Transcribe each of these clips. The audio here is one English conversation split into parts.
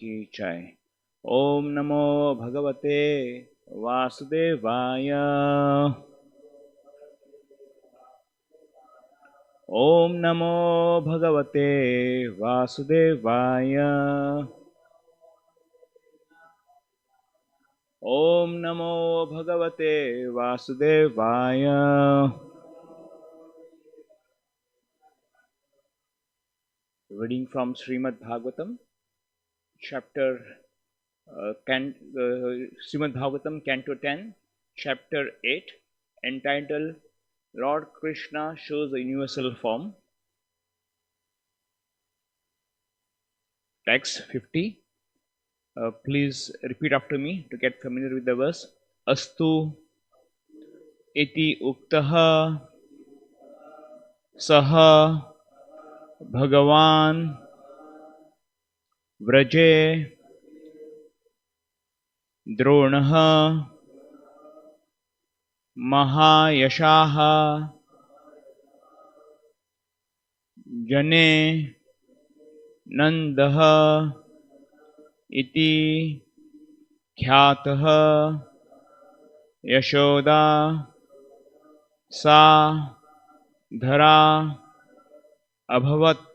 की जय। ओम नमो भगवते वासुदेवाय। ओम नमो भगवते वासुदेवाय। ओम नमो भगवते वासुदेवाय। Reading from Srimad Bhagavatam, chapter Srimad Bhagavatam, Canto 10, chapter 8, entitled Lord Krishna Shows the Universal Form. Text 50. Please repeat after me to get familiar with the verse. Astu iti uktaha saha bhagavan vraje dronaha mahayashaha jane nandaha iti khyataha yashoda sa dhara abhavat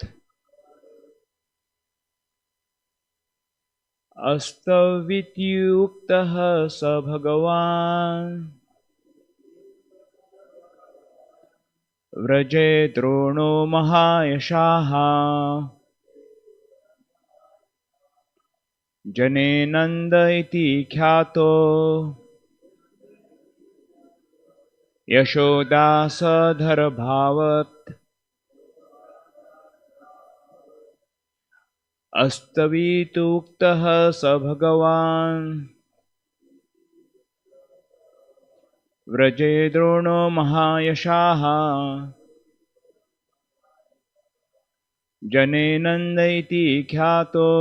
astavityuktah sa bhagavan व्रजे द्रोणो महायशाः जने नन्द इति ख्यातो यशोदासधरभावत् अस्तवीतुक्तः स भगवान् व्रजे द्रोणो महायशाः जने नन्द इति ख्यातो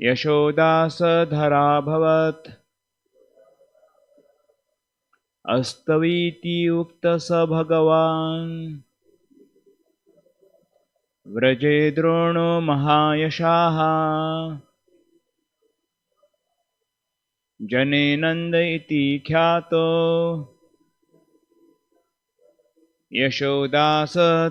यशोदासधराभवत् अस्तवीति उक्त स भगवान् व्रजे द्रोणो महायशाः जने नन्द इति ख्यातो यशोदासधराभवत्।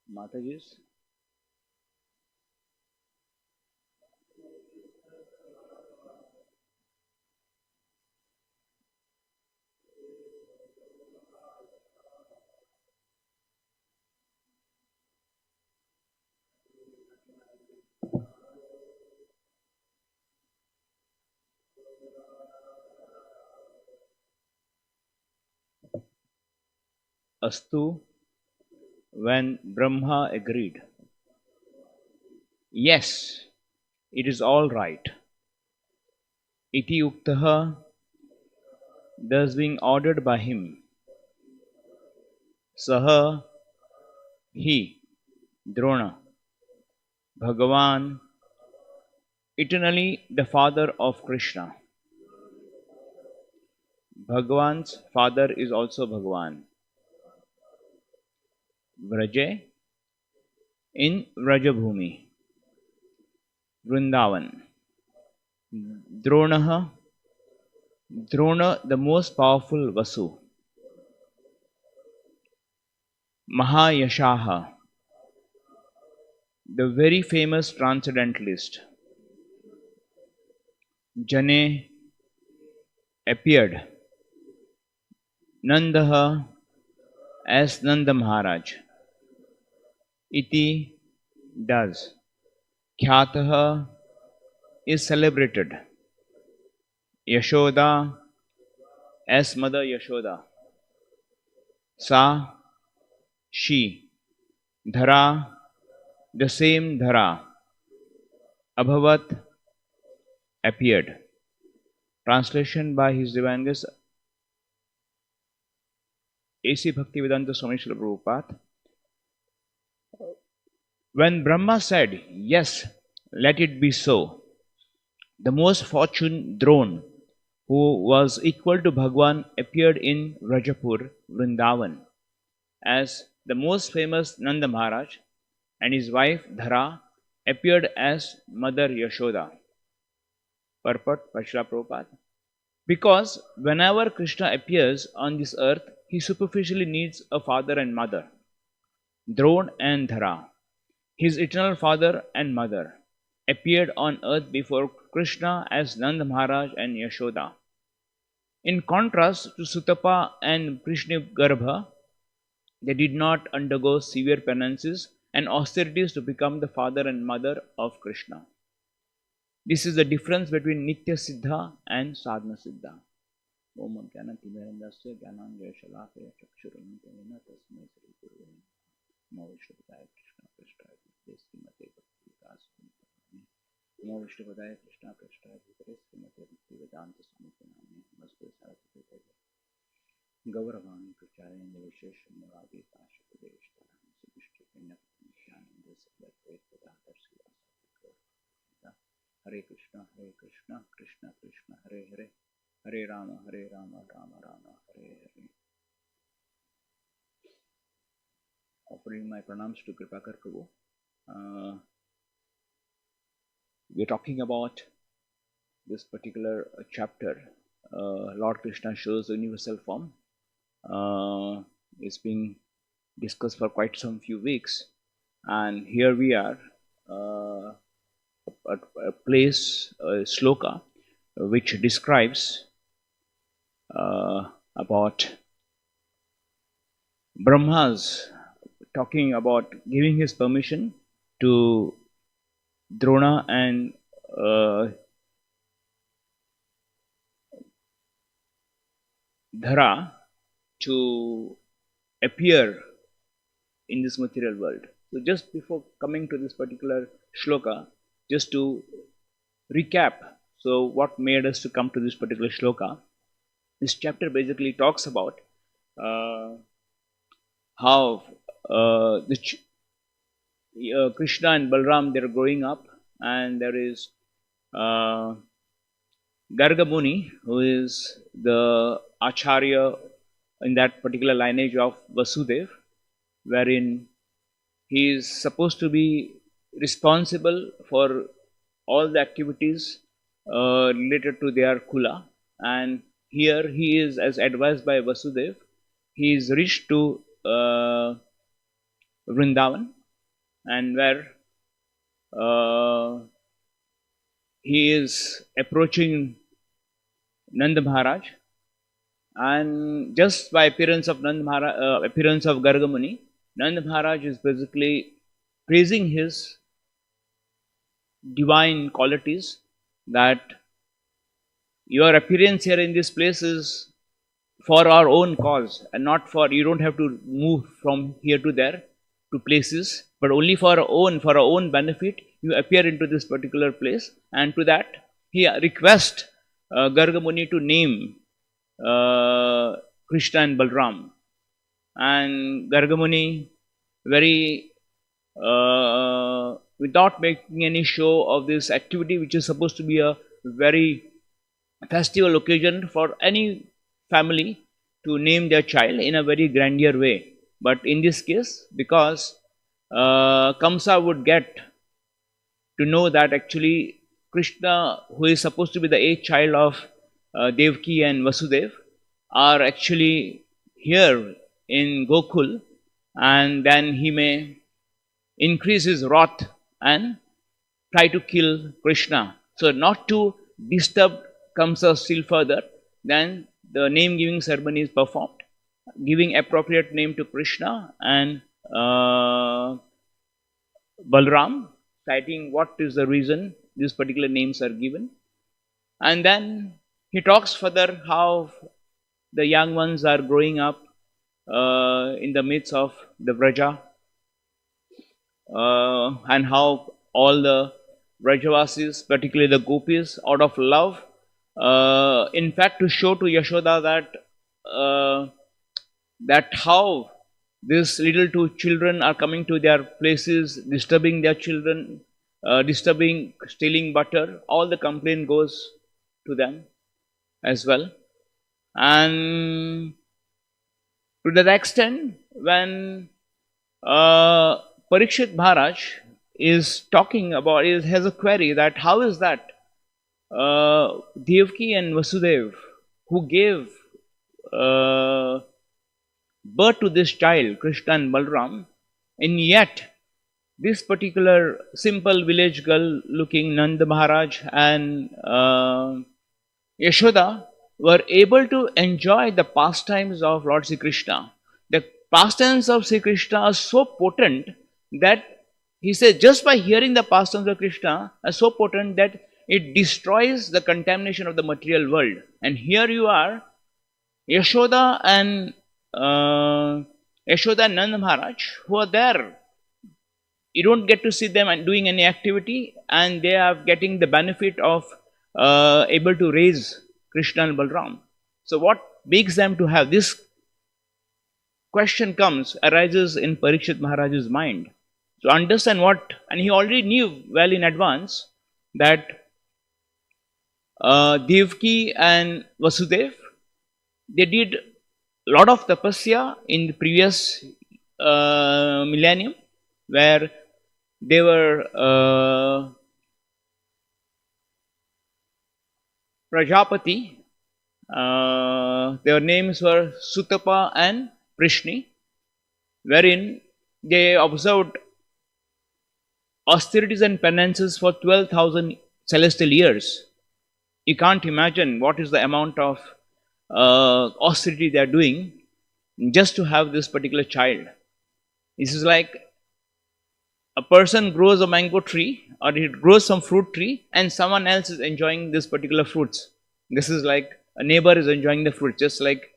Mataji's. Astu, when Brahma agreed, yes, it is all right. Iti uktaha, thus being ordered by him. Saha, he, Drona, Bhagavan, eternally the father of Krishna. Bhagavan's father is also Bhagavan. Vraje, in Vrajabhumi. Vrindavan. Drona, the most powerful Vasu. Mahayashaha, the very famous transcendentalist. Jane appeared. Nandaha as Nanda Maharaj. Iti does. Khyataha is celebrated. Yashoda as Mother Yashoda. Sa, she. Dhara, the same Dhara. Abhavat, appeared. Translation by His Divine Grace A.C. Bhaktivedanta Swami Srila Prabhupada. When Brahma said, yes, let it be so, the most fortunate drone, who was equal to Bhagwan, appeared in Rajapur, Vrindavan, as the most famous Nanda Maharaj, and his wife Dhara appeared as Mother Yashoda. Purport by Srila Prabhupada. Because whenever Krishna appears on this earth, he superficially needs a father and mother, Drona and Dhara. His eternal father and mother appeared on earth before Krishna as Nanda Maharaj and Yashoda. In contrast to Sutapa and Krishna Garbha, they did not undergo severe penances and austerities to become the father and mother of Krishna. This is the difference between Nitya Siddha and Sadhana Siddha. Om Jnanati Merandasya Jnananjaya Shalakaya Chakshurunitavena Tasmai Sri Guru Namo Vishnupadaya Krishna Prasthaya Bhutale Srimate Bhaktivedanta Swami Namo Vishnupadaya Krishna Prasthaya Bhutale Srimate Bhaktivedanta Swami Namaste Saraswati Gauravani Pracharya Vishesh Muradi Pasha Pradesh Taram Sivishtu Pinnakananda Sabbatai Vedanta Srivasa Hare Krishna, Krishna Krishna, Hare Hare, Hare Rama, Rama Rama, Hare Hare. Offering my pranams to Kripakar Prabhu. We are talking about this particular chapter. Lord Krishna shows the universal form. It's being discussed for quite some few weeks, and here we are. A place, a sloka, which describes about Brahma's talking about giving his permission to Drona and Dhara to appear in this material world. So just before coming to this particular shloka, just to recap, so what made us to come to this particular shloka? This chapter basically talks about how Krishna and Balram, they're growing up, and there is Garga Muni, who is the Acharya in that particular lineage of Vasudev, wherein he is supposed to be responsible for all the activities related to their kula, and here he is, as advised by Vasudev, he is reached to Vrindavan, and where he is approaching Nanda Maharaj, and just by appearance of appearance of Garga Muni, Nanda Maharaj is basically praising his divine qualities, that your appearance here in this place is for our own cause, and not for, you don't have to move from here to there to places, but only for our own benefit you appear into this particular place. And to that he requests Garga Muni to name Krishna and Balram, and Garga Muni, very without making any show of this activity, which is supposed to be a very festival occasion for any family to name their child in a very grandeur way. But in this case, because Kamsa would get to know that actually Krishna, who is supposed to be the eighth child of Devaki and Vasudev, are actually here in Gokul, and then he may increase his wrath and try to kill Krishna. So, not to disturb Kamsa still further, then the name giving ceremony is performed, giving appropriate name to Krishna and Balram, citing what is the reason these particular names are given. And then he talks further how the young ones are growing up in the midst of the Vraja, and how all the Vrajavasis, particularly the gopis, out of love, in fact, to show to Yashoda that how these little two children are coming to their places, disturbing their children, disturbing, stealing butter, all the complaint goes to them as well. And to that extent, when Parikshit Maharaj is talking about, has a query that how is that Devaki and Vasudev, who gave birth to this child, Krishna and Balram, and yet this particular simple village girl looking Nanda Maharaj and Yashoda were able to enjoy the pastimes of Lord Sri Krishna. The pastimes of Sri Krishna are so potent that he said just by hearing the pastimes of Krishna are so potent that it destroys the contamination of the material world. And here you are, Yashoda and Nanda Maharaj, who are there. You don't get to see them doing any activity, and they are getting the benefit of able to raise Krishna and Balram. So what makes them to have this question arises in Parikshit Maharaj's mind. So understand what, and he already knew well in advance that Devaki and Vasudev, they did a lot of tapasya in the previous millennium, where they were Prajapati, their names were Sutapa and Prishni, wherein they observed austerities and penances for 12,000 celestial years. You can't imagine what is the amount of austerity they are doing just to have this particular child. This is like a person grows a mango tree or he grows some fruit tree and someone else is enjoying this particular fruits. This is like a neighbor is enjoying the fruit. Just like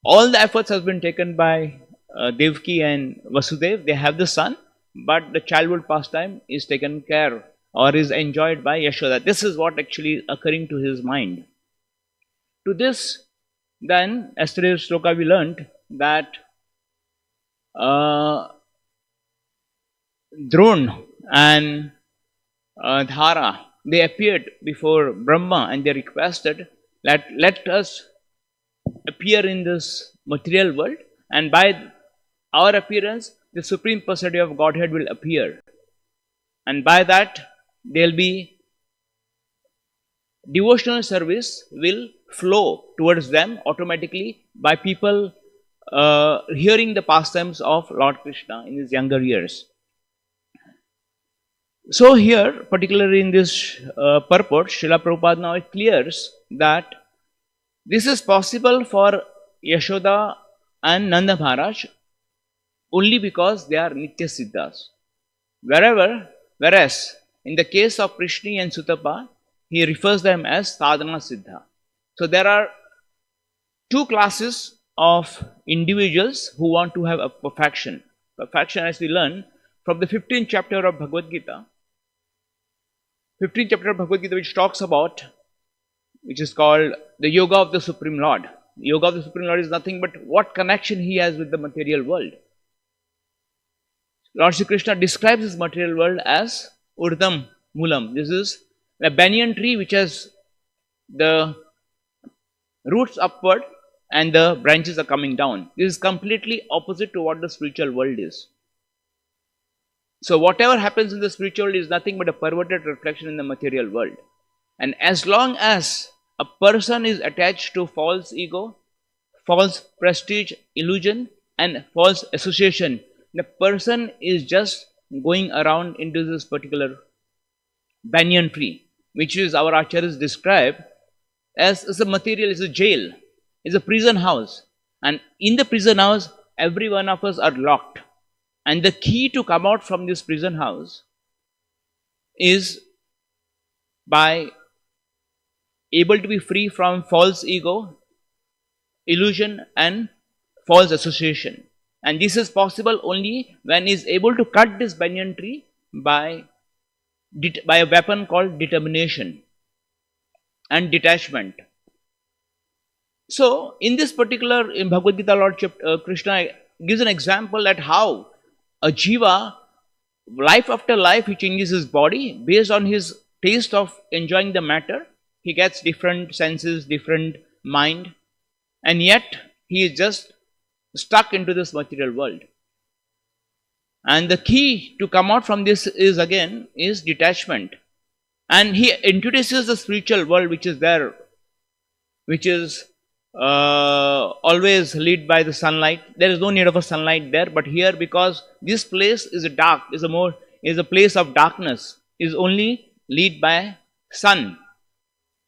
all the efforts has been taken by Devaki and Vasudev. They have the son, but the childhood pastime is taken care or is enjoyed by Yashoda. This is what actually occurring to his mind. To this, then, yesterday's sloka we learned that Drona and Dhara, they appeared before Brahma and they requested that let us appear in this material world, and by our appearance, the Supreme Personality of Godhead will appear. And by that, there will be devotional service will flow towards them automatically by people hearing the pastimes of Lord Krishna in his younger years. So here, particularly in this purport, Srila Prabhupada now it clears that this is possible for Yashoda and Nanda Maharaj only because they are Nitya Siddhas. Whereas in the case of Prishni and Sutapa, he refers them as Sadhana Siddha. So there are two classes of individuals who want to have a perfection. Perfection, as we learn from the 15th chapter of Bhagavad Gita. 15th chapter of Bhagavad Gita, which talks about, which is called the Yoga of the Supreme Lord. The Yoga of the Supreme Lord is nothing but what connection he has with the material world. Lord Sri Krishna describes this material world as Urdham Mulam. This is a banyan tree which has the roots upward and the branches are coming down. This is completely opposite to what the spiritual world is. So whatever happens in the spiritual world is nothing but a perverted reflection in the material world. And as long as a person is attached to false ego, false prestige, illusion, and false association, the person is just going around into this particular banyan tree, which is our acharyas describe as a material, is a jail, is a prison house. And in the prison house, every one of us are locked. And the key to come out from this prison house is by able to be free from false ego, illusion, and false association. And this is possible only when he is able to cut this banyan tree by a weapon called determination and detachment. So, in this particular, in Bhagavad Gita, Lord Krishna gives an example that how a jiva, life after life, he changes his body based on his taste of enjoying the matter. He gets different senses, different mind, and yet he is just stuck into this material world. And the key to come out from this is again is detachment. And he introduces the spiritual world which is there, which is always lit by the sunlight. There is no need of a sunlight there, but here, because this place is a dark, is a place of darkness, is only lit by sun,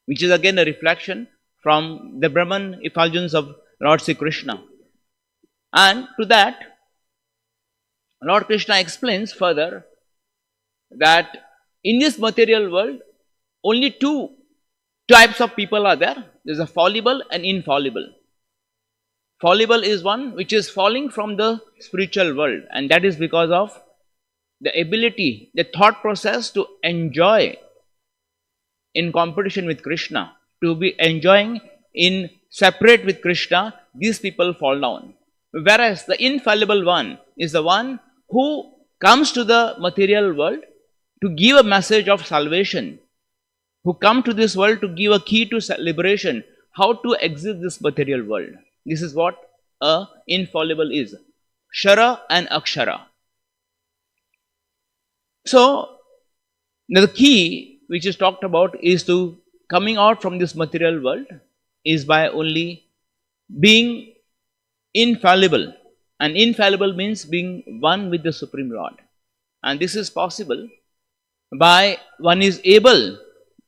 which is again a reflection from the Brahman effulgence of Lord Sri Krishna. And to that, Lord Krishna explains further that in this material world, only two types of people are there. There is a fallible and infallible. Fallible is one which is falling from the spiritual world, and that is because of the ability, the thought process to enjoy in competition with Krishna, to be enjoying in separate with Krishna. These people fall down. Whereas the infallible one is the one who comes to the material world to give a message of salvation, who come to this world to give a key to liberation, how to exit this material world. This is what a infallible is. Shara and Akshara. So, the key which is talked about is to coming out from this material world is by only being infallible. And infallible means being one with the Supreme Lord. And this is possible by one is able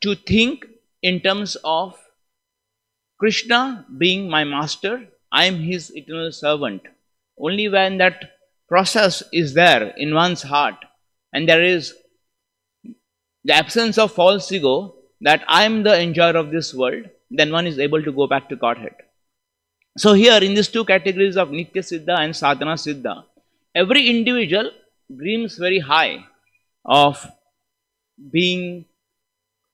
to think in terms of Krishna being my master, I am his eternal servant. Only when that process is there in one's heart and there is the absence of false ego that I am the enjoyer of this world, then one is able to go back to Godhead. So here in these two categories of Nitya Siddha and Sadhana Siddha, every individual dreams very high of being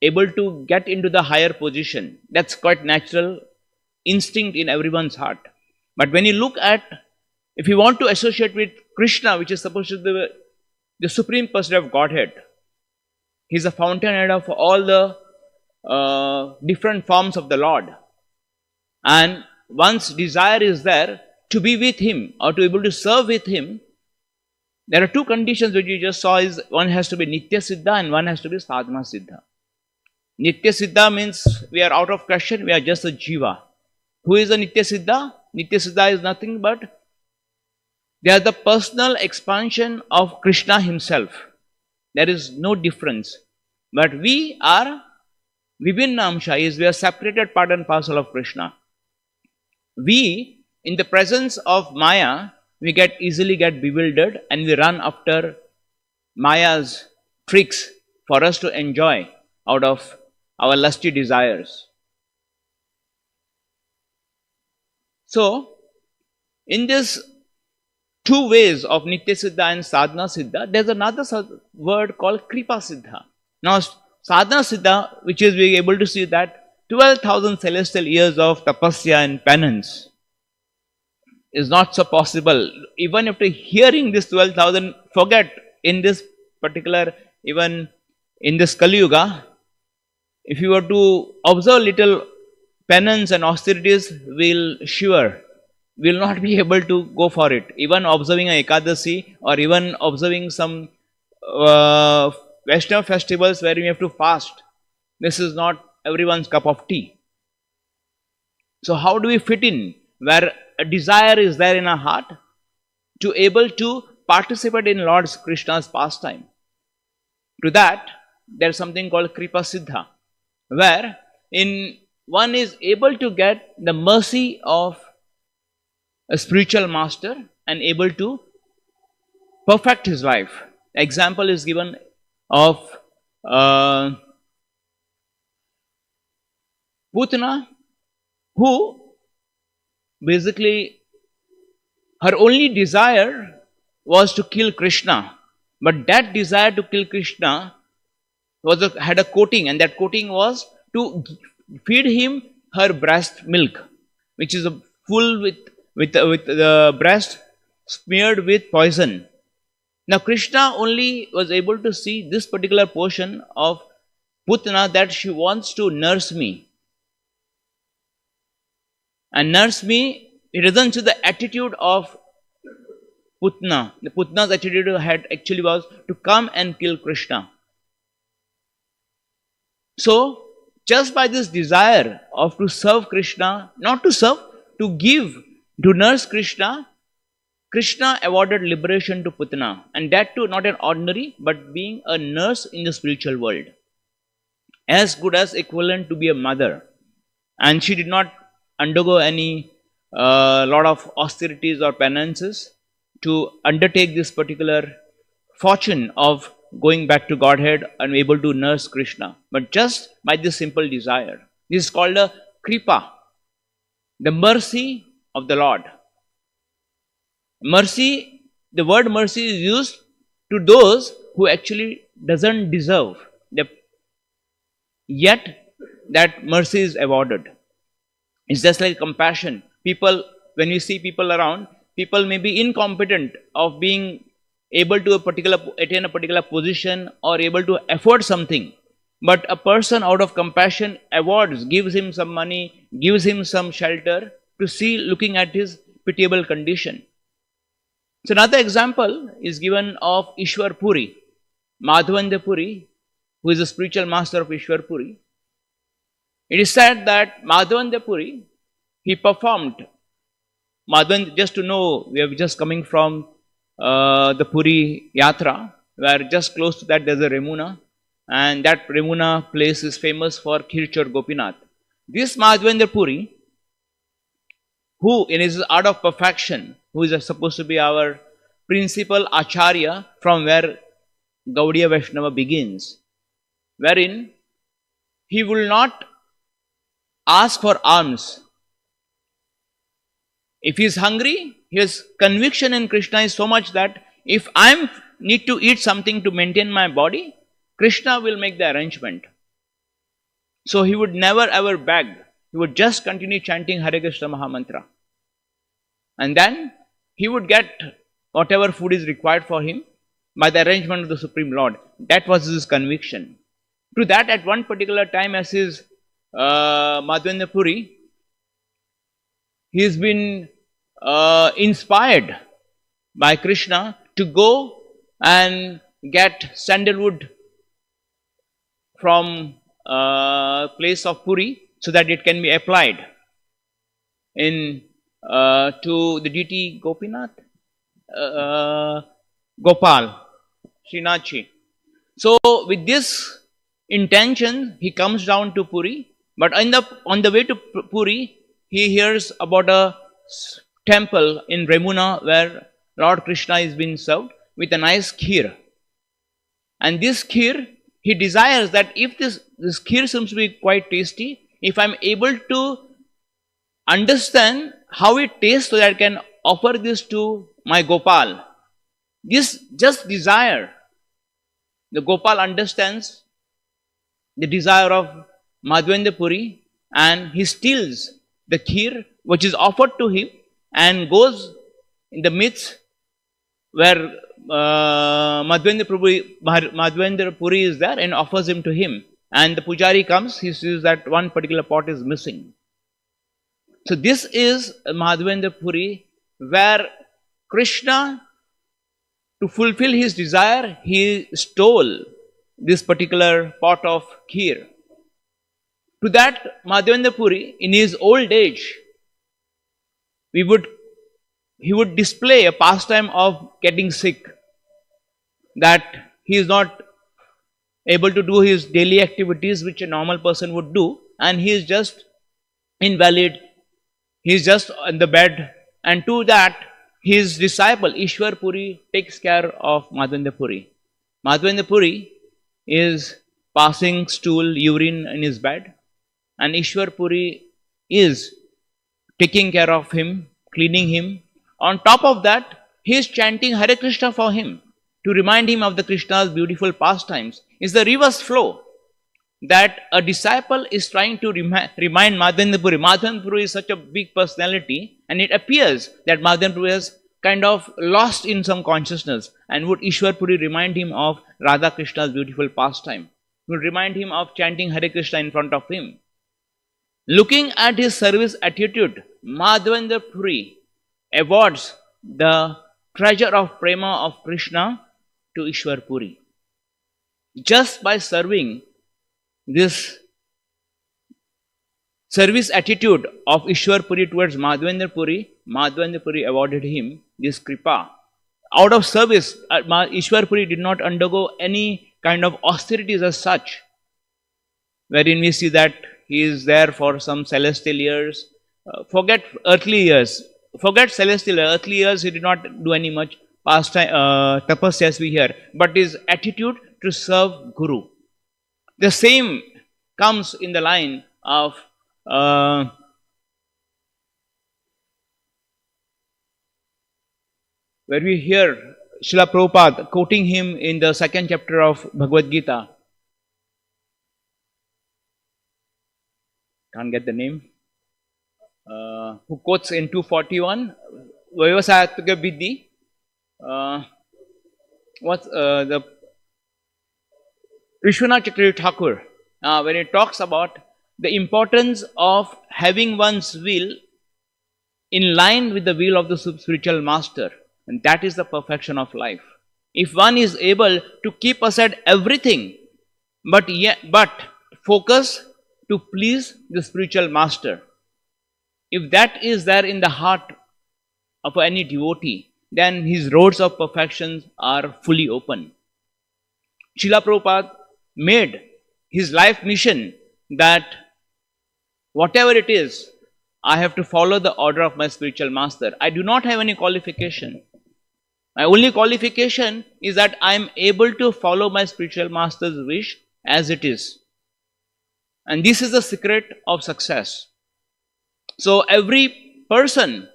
able to get into the higher position. That's quite natural instinct in everyone's heart. But when you look at, if you want to associate with Krishna, which is supposed to be the Supreme Person of Godhead, he is a fountainhead of all the different forms of the Lord. And one's desire is there to be with him or to be able to serve with him. There are two conditions which you just saw, is one has to be Nitya Siddha and one has to be Sadhana Siddha. Nitya Siddha means we are out of question, we are just a jiva. Who is a Nitya Siddha? Nitya Siddha is nothing but they are the personal expansion of Krishna himself. There is no difference. But we are Vibhinna Amsha, is we are separated part and parcel of Krishna. We, in the presence of Maya, we easily get bewildered and we run after Maya's tricks for us to enjoy out of our lusty desires. So, in this two ways of Nitya Siddha and Sadhana Siddha, there is another word called Kripa Siddha. Now, Sadhana Siddha, which is being able to see that 12,000 celestial years of tapasya and penance is not so possible. Even after hearing this 12,000, forget in this particular, even in this Kali Yuga, if you were to observe little penance and austerities, we'll shiver. We'll not be able to go for it. Even observing a Ekadasi or even observing some uh, Vaishnava festivals where we have to fast. This is not everyone's cup of tea. So how do we fit in where a desire is there in our heart to able to participate in Lord Krishna's pastime? To that, there is something called Kripa Siddha, where in one is able to get the mercy of a spiritual master and able to perfect his life. Example is given of uh, Putana, who basically her only desire was to kill Krishna, but that desire to kill Krishna had a coating, and that coating was to feed him her breast milk, which is full with the breast smeared with poison. Now Krishna only was able to see this particular portion of Putana, that she wants to nurse me. And nurse me, it doesn't show the attitude of Putna. The Putna's attitude had actually was to come and kill Krishna. So, just by this desire of to serve Krishna, not to serve, to give, to nurse Krishna, Krishna awarded liberation to Putana, and that too not an ordinary, but being a nurse in the spiritual world, as good as equivalent to be a mother. And she did not undergo any lot of austerities or penances to undertake this particular fortune of going back to Godhead and able to nurse Krishna, but just by this simple desire. This is called a kripa, the mercy of the Lord. Mercy, the word mercy is used to those who actually doesn't deserve, yet that mercy is awarded. It's just like compassion. People, when you see people around, people may be incompetent of being able to attain a particular position or able to afford something. But a person out of compassion awards, gives him some money, gives him some shelter to see looking at his pitiable condition. So another example is given of Ishwar Puri, Madhavendra Puri, who is the spiritual master of Ishwar Puri. It is said that Madhavendra Puri, he performed, Madhavendra, just to know, we are just coming from the Puri Yatra, where just close to that there is a Remuna, and that Remuna place is famous for Khirchor Gopinath. This Madhavendra Puri, who in his art of perfection, who is supposed to be our principal Acharya from where Gaudiya Vaishnava begins, wherein he will not ask for alms. If he is hungry, his conviction in Krishna is so much that if I need to eat something to maintain my body, Krishna will make the arrangement. So he would never ever beg. He would just continue chanting Hare Krishna Mahamantra. And then he would get whatever food is required for him by the arrangement of the Supreme Lord. That was his conviction. To that, at one particular time, as his Madhavendra Puri, he has been inspired by Krishna to go and get sandalwood from place of Puri so that it can be applied in to the deity Gopinath, Gopal, Srinachi. So with this intention, he comes down to Puri, but on the way to Puri, he hears about a temple in Remuna where Lord Krishna is being served with a nice kheer. And this kheer, he desires that if this kheer seems to be quite tasty, if I am able to understand how it tastes so that I can offer this to my Gopal. This just desire. The Gopal understands the desire of Madhavendra Puri and he steals the kheer which is offered to him and goes in the midst where Madhavendra Puri is there and offers him to him. And the pujari comes, he sees that one particular pot is missing. So this is Madhavendra Puri where Krishna To fulfill his desire, he stole this particular pot of kheer. To that, Madhavendra Puri, in his old age, we would he would display a pastime of getting sick, that he is not able to do his daily activities which a normal person would do, and he is just invalid, he is just on the bed, and to that his disciple Ishwar Puri takes care of Madhavendra Puri. Madhavendra Puri is passing stool, urine in his bed, and Ishwar Puri is taking care of him, cleaning him. On top of that, he is chanting Hare Krishna for him to remind him of the Krishna's beautiful pastimes. It's the reverse flow, that a disciple is trying to remind Madhavendra Puri. Madhavendra Puri is such a big personality, and it appears that Madhavendra Puri is kind of lost in some consciousness, and would Ishwar Puri remind him of Radha Krishna's beautiful pastime, would remind him of chanting Hare Krishna in front of him. Looking at his service attitude, Madhavendra Puri awards the treasure of prema of Krishna to Ishwar Puri. Just by serving this service attitude of Ishwar Puri towards Madhavendra Puri awarded him this kripa. Out of service, Ishwar Puri did not undergo any kind of austerities as such, wherein we see that he is there for some celestial years. Forget earthly years. Forget celestial years. Earthly years, he did not do any much pastime, tapasya as we hear. But his attitude to serve Guru. The same comes in the line of where we hear Srila Prabhupada quoting him in the second chapter of Bhagavad Gita. Can't get the name. Who quotes in 241, Vayavasayataka Vidhi. What's the Vishwanath Chakravarti Thakur, when he talks about the importance of having one's will in line with the will of the spiritual master, and that is the perfection of life. If one is able to keep aside everything, but focus to please the spiritual master, if that is there in the heart of any devotee, then his roads of perfection are fully open. Srila Prabhupada made his life mission that whatever it is, I have to follow the order of my spiritual master. I do not have any qualification. My only qualification is that I am able to follow my spiritual master's wish as it is. And this is the secret of success. So every person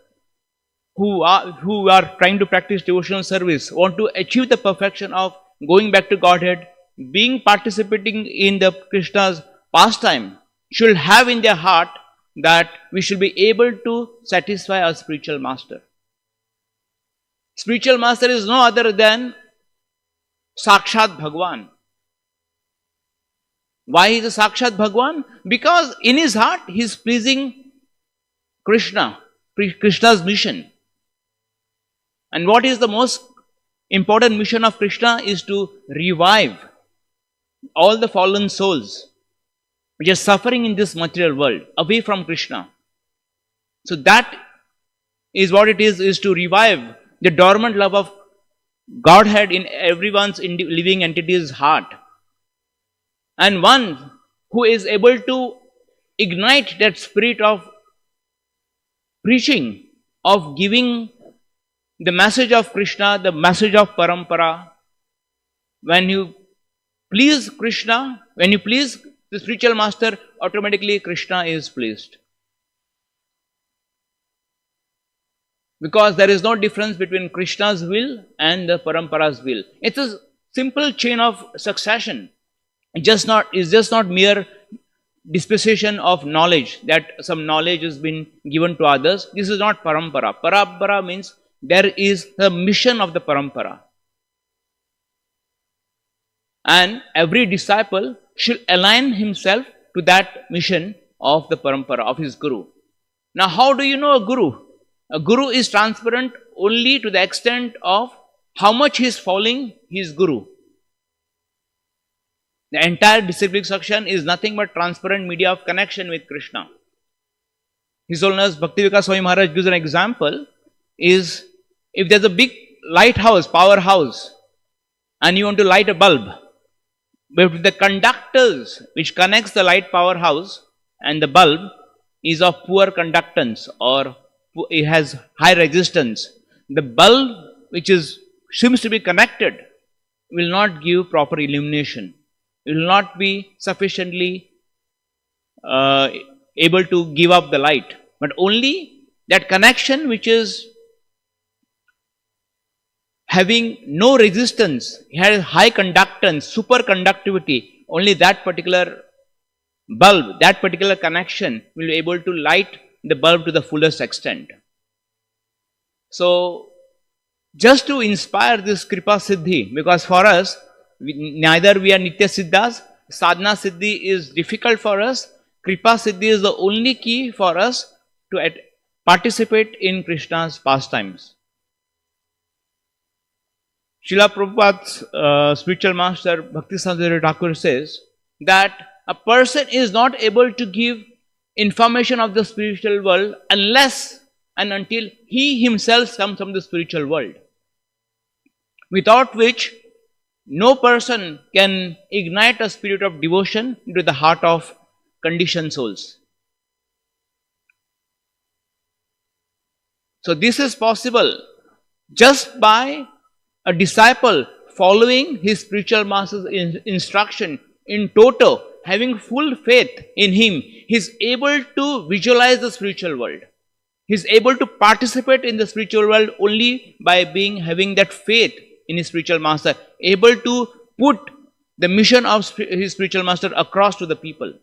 who are trying to practice devotional service want to achieve the perfection of going back to Godhead, participating in the Krishna's pastime, should have in their heart that we should be able to satisfy our spiritual master. Spiritual master is no other than Sakshat Bhagwan. Why is a Sakshat Bhagwan? Because in his heart he is pleasing Krishna, Krishna's mission. And what is the most important mission of Krishna is to revive all the fallen souls which are suffering in this material world away from Krishna. So that is what it is to revive the dormant love of Godhead in everyone's living entity's heart. And one who is able to ignite that spirit of preaching, of giving the message of Krishna, the message of Parampara. When you please Krishna, when you please the spiritual master, automatically Krishna is pleased. Because there is no difference between Krishna's will and the Parampara's will. It's a simple chain of succession. It's just not mere dispensation of knowledge, that some knowledge has been given to others. This is not Parampara. Parampara means there is the mission of the Parampara. And every disciple should align himself to that mission of the Parampara, of his Guru. Now, how do you know a Guru? A Guru is transparent only to the extent of how much he is following his Guru. The entire disciplic section is nothing but transparent media of connection with Krishna. His Holiness Bhaktivedanta Swami Maharaj gives an example, is if there's a big lighthouse, powerhouse, and you want to light a bulb, but the conductors which connects the light powerhouse and the bulb is of poor conductance, or it has high resistance, the bulb which seems to be connected will not give proper illumination. It will not be sufficiently able to give up the light. But only that connection which is having no resistance, has high conductance, superconductivity, only that particular bulb, that particular connection will be able to light the bulb to the fullest extent. So, just to inspire this Kripa Siddhi, because for us, neither we are Nitya Siddhas, Sadhana Siddhi is difficult for us, Kripa Siddhi is the only key for us to participate in Krishna's pastimes. Srila Prabhupada's spiritual master Bhaktisiddhanta Thakur says that a person is not able to give information of the spiritual world unless and until he himself comes from the spiritual world, without which no person can ignite a spirit of devotion into the heart of conditioned souls. So this is possible just by a disciple following his spiritual master's instruction in toto, having full faith in him. He is able to visualize the spiritual world. He is able to participate in the spiritual world only by having that faith in his spiritual master, able to put the mission of his spiritual master across to the people.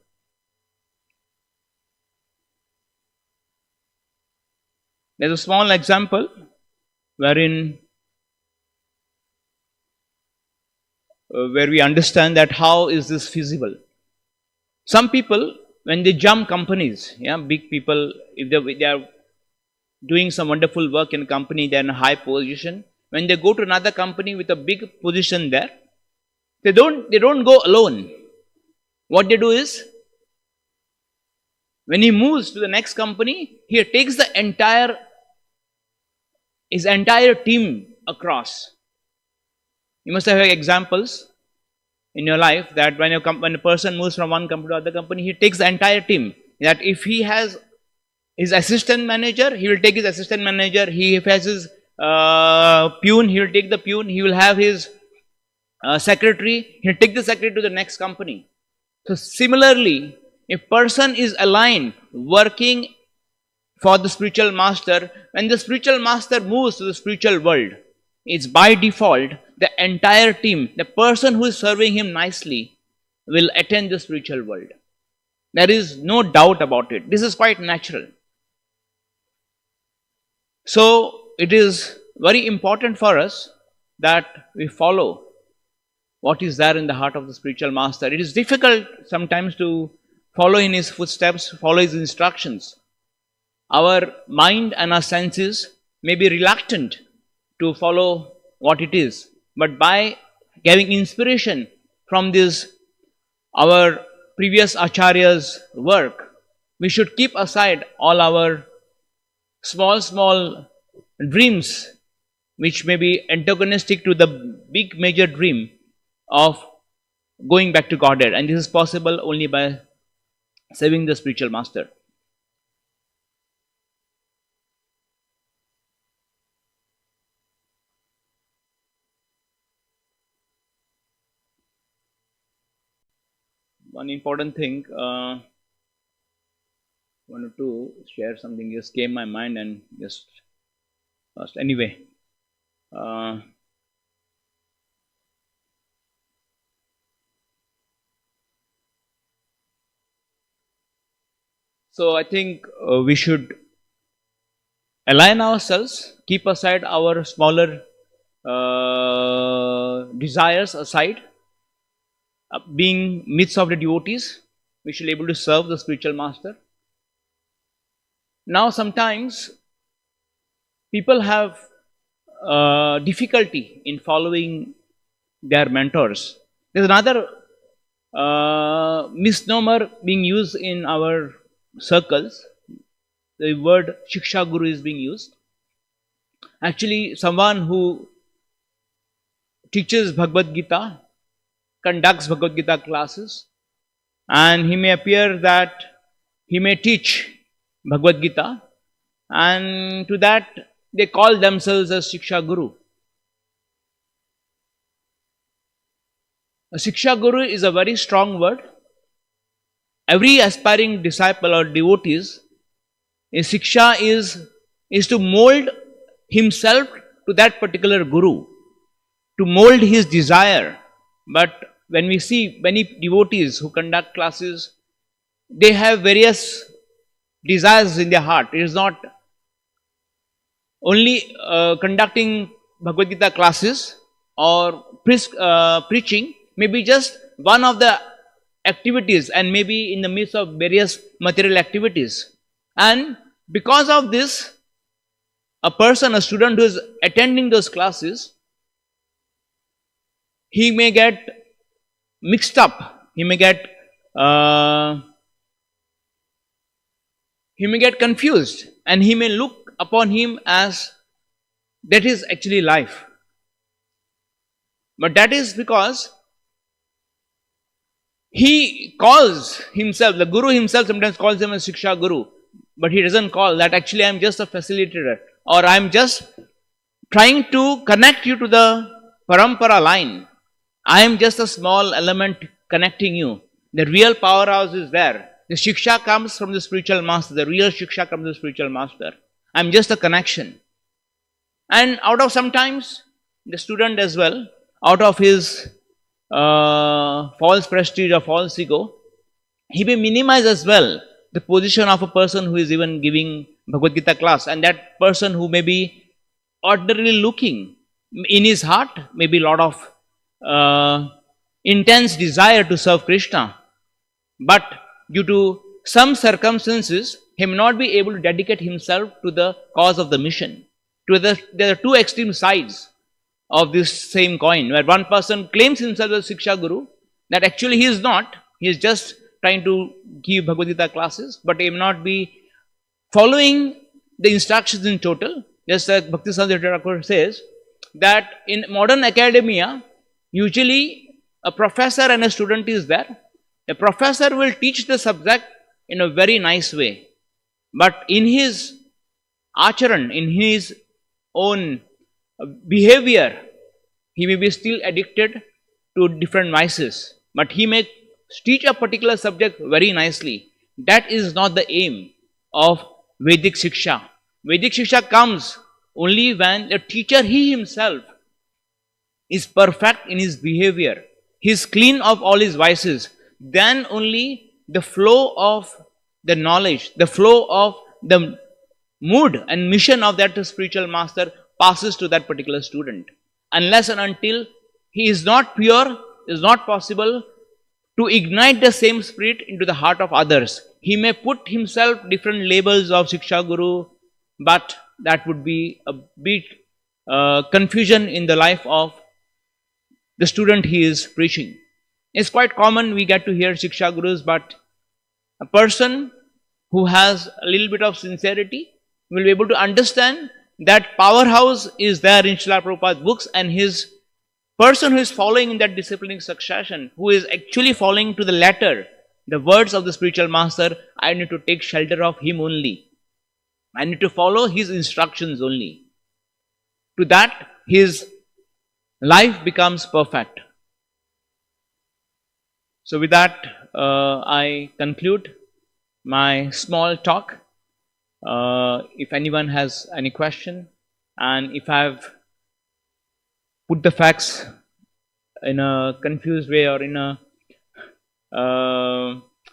There's a small example wherein where we understand that how is this feasible. Some people, when they jump companies, big people, if they are doing some wonderful work in a company, they are in a high position. When they go to another company with a big position there, they don't go alone. What they do is, when he moves to the next company, he takes his entire team across. You must have examples in your life that when a person moves from one company to other company, he takes the entire team. That if he has his assistant manager, he will take his assistant manager. If he has his peon, he will take the peon. He will have his secretary. He will take the secretary to the next company. So similarly, if person is aligned, working for the spiritual master, when the spiritual master moves to the spiritual world, it's by default the entire team, the person who is serving him nicely, will attend the spiritual world. There is no doubt about it. This is quite natural. So it is very important for us that we follow what is there in the heart of the spiritual master. It is difficult sometimes to follow in his footsteps, follow his instructions. Our mind and our senses may be reluctant to follow what it is, but by getting inspiration from this, our previous acharya's work, we should keep aside all our small dreams which may be antagonistic to the big major dream of going back to Godhead, and this is possible only by serving the spiritual master. One important thing, wanted to share something just came my mind and just anyway. So I think we should align ourselves, keep aside our smaller desires aside. Being midst of the devotees, we should be able to serve the spiritual master. Now sometimes people have difficulty in following their mentors. There's another misnomer being used in our circles. The word Shiksha Guru is being used. Actually, someone who teaches Bhagavad Gita, conducts Bhagavad Gita classes, and he may appear that he may teach Bhagavad Gita, and to that they call themselves as Shiksha Guru. A Shiksha Guru is a very strong word. Every aspiring disciple or devotees, a Shiksha is to mold himself to that particular Guru, to mold his desire. But when we see many devotees who conduct classes, they have various desires in their heart. It is not only conducting Bhagavad Gita classes or preaching, maybe just one of the activities, and maybe in the midst of various material activities. And because of this, a person, a student who is attending those classes, he may get mixed up, he may get confused, and he may look upon him as that is actually life. But that is because he calls himself, the Guru himself sometimes calls him a Shiksha Guru, but he doesn't call that actually I am just a facilitator, or I am just trying to connect you to the Parampara line. I am just a small element connecting you. The real powerhouse is there. The Shiksha comes from the spiritual master. The real Shiksha comes from the spiritual master. I am just a connection. And out of sometimes the student as well, out of his false prestige or false ego, he may minimize as well the position of a person who is even giving Bhagavad Gita class, and that person who may be ordinarily looking in his heart, maybe a lot of intense desire to serve Krishna, but due to some circumstances, he may not be able to dedicate himself to the cause of the mission. There are two extreme sides of this same coin, where one person claims himself as Shiksha Guru, that actually he is not. He is just trying to give Bhagavad Gita classes, but he may not be following the instructions in total. Just like Bhakti-Siddhanta Thakur says, that in modern academia, usually a professor and a student is there. A professor will teach the subject in a very nice way, but in his acharan, in his own behavior, he may be still addicted to different vices, but he may teach a particular subject very nicely. That is not the aim of Vedic Shiksha. Vedic Shiksha comes only when the teacher, he himself, is perfect in his behavior, he is clean of all his vices. Then only the flow of the knowledge, the flow of the mood and mission of that spiritual master passes to that particular student. Unless and until he is not pure, it is not possible to ignite the same spirit into the heart of others. He may put himself different labels of Shiksha Guru, but that would be a big confusion in the life of the student he is preaching. It's quite common we get to hear Shiksha Gurus, but a person who has a little bit of sincerity will be able to understand that powerhouse is there in Srila Prabhupada's books, and his person who is following in that disciplining succession, who is actually following to the letter the words of the spiritual master, I need to take shelter of him only. I need to follow his instructions only. To that, his life becomes perfect. So with that, I conclude my small talk. If anyone has any question, and if I have put the facts in a confused way or in a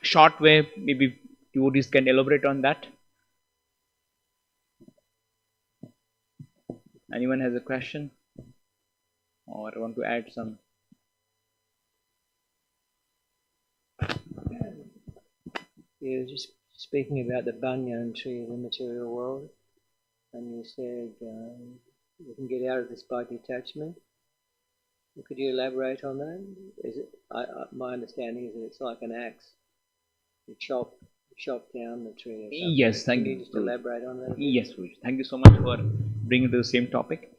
short way, maybe devotees can elaborate on that. Anyone has a question or want to add some? You were just speaking about the banyan tree in the material world, and you said we can get out of this by detachment. Could you elaborate on that? Is it? My understanding is that it's like an axe. You chop down the tree or something. Yes, thank Can you. you just elaborate on that? Yes, Purush. Thank you so much for bringing to the same topic.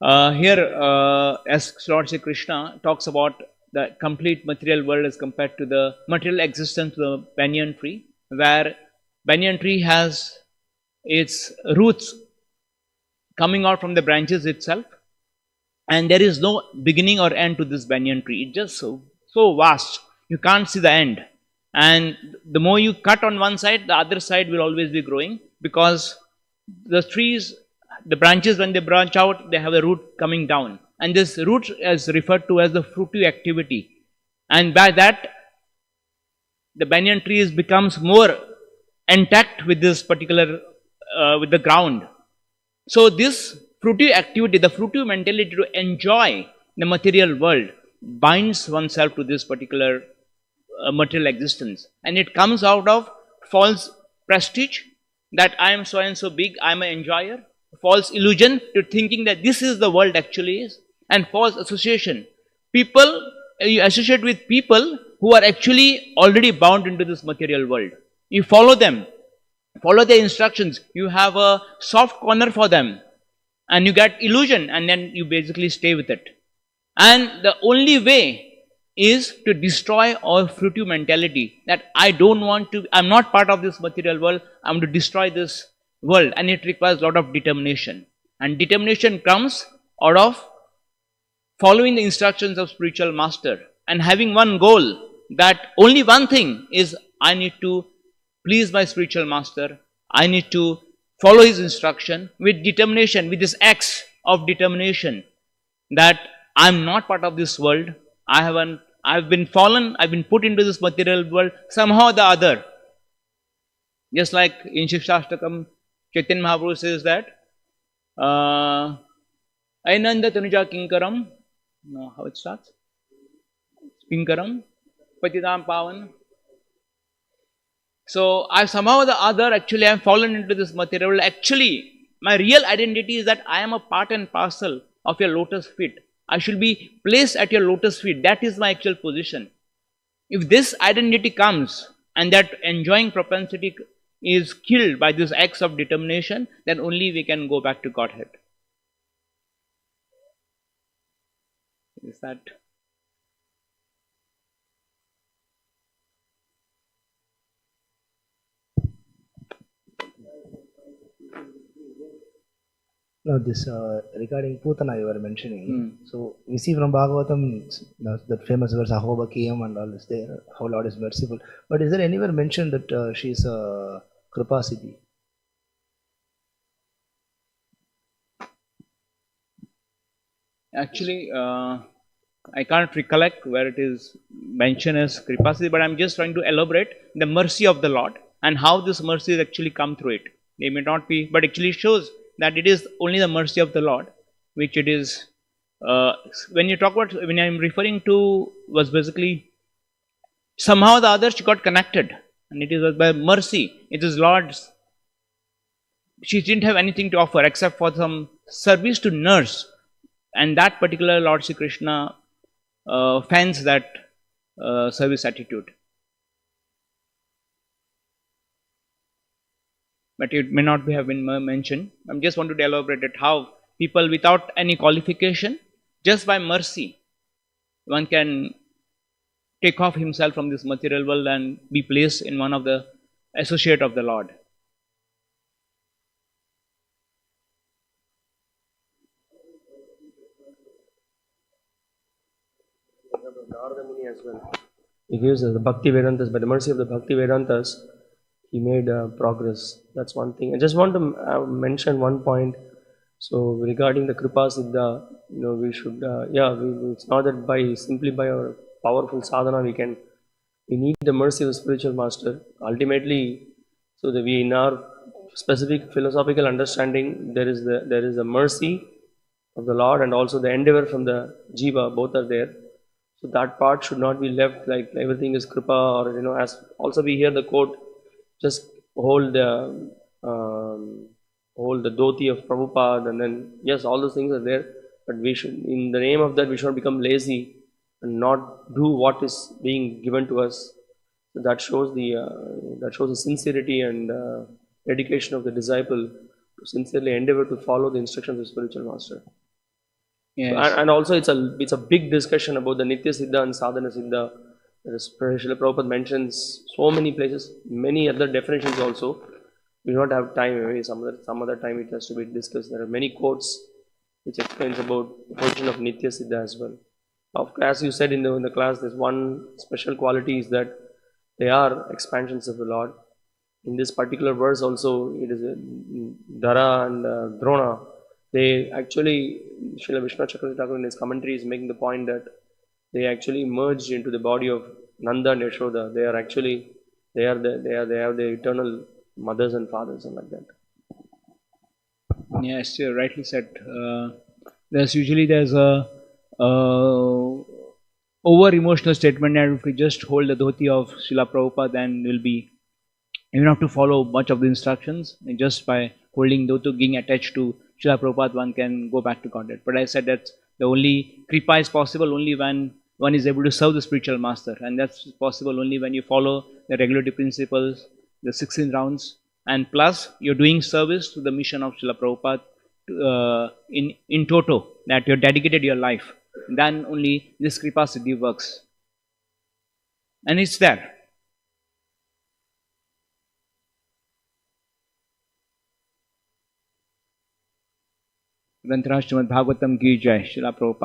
Here, as Lord Sri Krishna talks about the complete material world as compared to the material existence of the banyan tree, where banyan tree has its roots coming out from the branches itself, and there is no beginning or end to this banyan tree. It's just so vast, you can't see the end. And the more you cut on one side, the other side will always be growing, because the trees, the branches, when they branch out, they have a root coming down, and this root is referred to as the fruitive activity, and by that the banyan tree becomes more intact with this particular with the ground. So this fruitive activity, the fruitive mentality to enjoy the material world, binds oneself to this particular material existence, and it comes out of false prestige that I am so and so big, I am an enjoyer, false illusion to thinking that this is the world actually is, and false association. People, you associate with people who are actually already bound into this material world. You follow them, follow their instructions, you have a soft corner for them, and you get illusion, and then you basically stay with it. And the only way is to destroy our fruitive mentality, that I don't want to, I'm not part of this material world, I'm to destroy this world, and it requires a lot of determination. And determination comes out of following the instructions of spiritual master and having one goal, that only one thing is, I need to please my spiritual master, I need to follow his instruction with determination, with this axe of determination, that I'm not part of this world. I've been fallen, I've been put into this material world somehow or the other. Just like in Shikshashtakam, Chaitanya Mahaprabhu says that Ainanda Tanuja Kinkaram, no, how it starts? Kinkaram, Patidam Pavan. So I somehow or the other actually I am fallen into this material world. Actually, my real identity is that I am a part and parcel of your lotus feet. I should be placed at your lotus feet. That is my actual position. If this identity comes and that enjoying propensity is killed by this acts of determination, then only we can go back to Godhead. Is that? No, this regarding Putana you were mentioning. So we see from Bhagavatam that famous verse Ahobakiyam and all is there, how Lord is merciful. But is there anywhere mentioned that she is a Kripa Siddhi? Actually, I can't recollect where it is mentioned as Kripa Siddhi, but I'm just trying to elaborate the mercy of the Lord and how this mercy has actually come through it. They may not be, but actually shows that it is only the mercy of the Lord, which it is. When you talk about, when I'm referring to, was basically somehow or the other she got connected, and it is by mercy. It is Lord's. She didn't have anything to offer except for some service to nurse, and that particular Lord Sri Krishna fans that service attitude. But it may not have been mentioned. I just want to elaborate it how people without any qualification, just by mercy, one can take off himself from this material world and be placed in one of the associate of the Lord. Narada Muni as well. He gives us the Bhakti Vedantas, by the mercy of the Bhakti Vedantas, he made progress. That's one thing. I just want to mention one point. So regarding the Kripa Siddha, we should, it's not that simply by our powerful sadhana we need the mercy of the spiritual master. Ultimately, so that we, in our specific philosophical understanding, there is the mercy of the Lord and also the endeavor from the Jiva, both are there. So that part should not be left like everything is Kripa, or as also we hear the quote, just hold hold the dhoti of Prabhupada, and then yes, all those things are there, but we should, in the name of that, we should not become lazy and not do what is being given to us. So that shows the sincerity and dedication of the disciple to sincerely endeavor to follow the instructions of the spiritual master. Yes. So, and also it's a big discussion about the Nitya Siddha and Sadhana Siddha. Srila Prabhupada mentions so many places, many other definitions also. We do not have time, maybe some other time it has to be discussed. There are many quotes which explains about the position of Nitya Siddha as well. As you said in the class, there's one special quality is that they are expansions of the Lord. In this particular verse also, it is Dara and Drona. They actually, Srila Vishnu Chakravarti Thakur in his commentary is making the point that they actually merged into the body of Nanda and Yashoda. They are actually, they have the eternal mothers and fathers and like that. Yes, you rightly said. There's a over emotional statement, and if we just hold the dhoti of Srila Prabhupada, then you don't have to follow much of the instructions. And just by holding dhoti, being attached to Srila Prabhupada, one can go back to Godhead. But I said that the only kripa is possible only when one is able to serve the spiritual master, and that's possible only when you follow the regulative principles, the 16 rounds, and plus you're doing service to the mission of Srila Prabhupada in toto, that you're dedicated your life. Then only this kripa siddhi works, and it's there. Srimad Bhagavatam ki jai, Srila Prabhupada.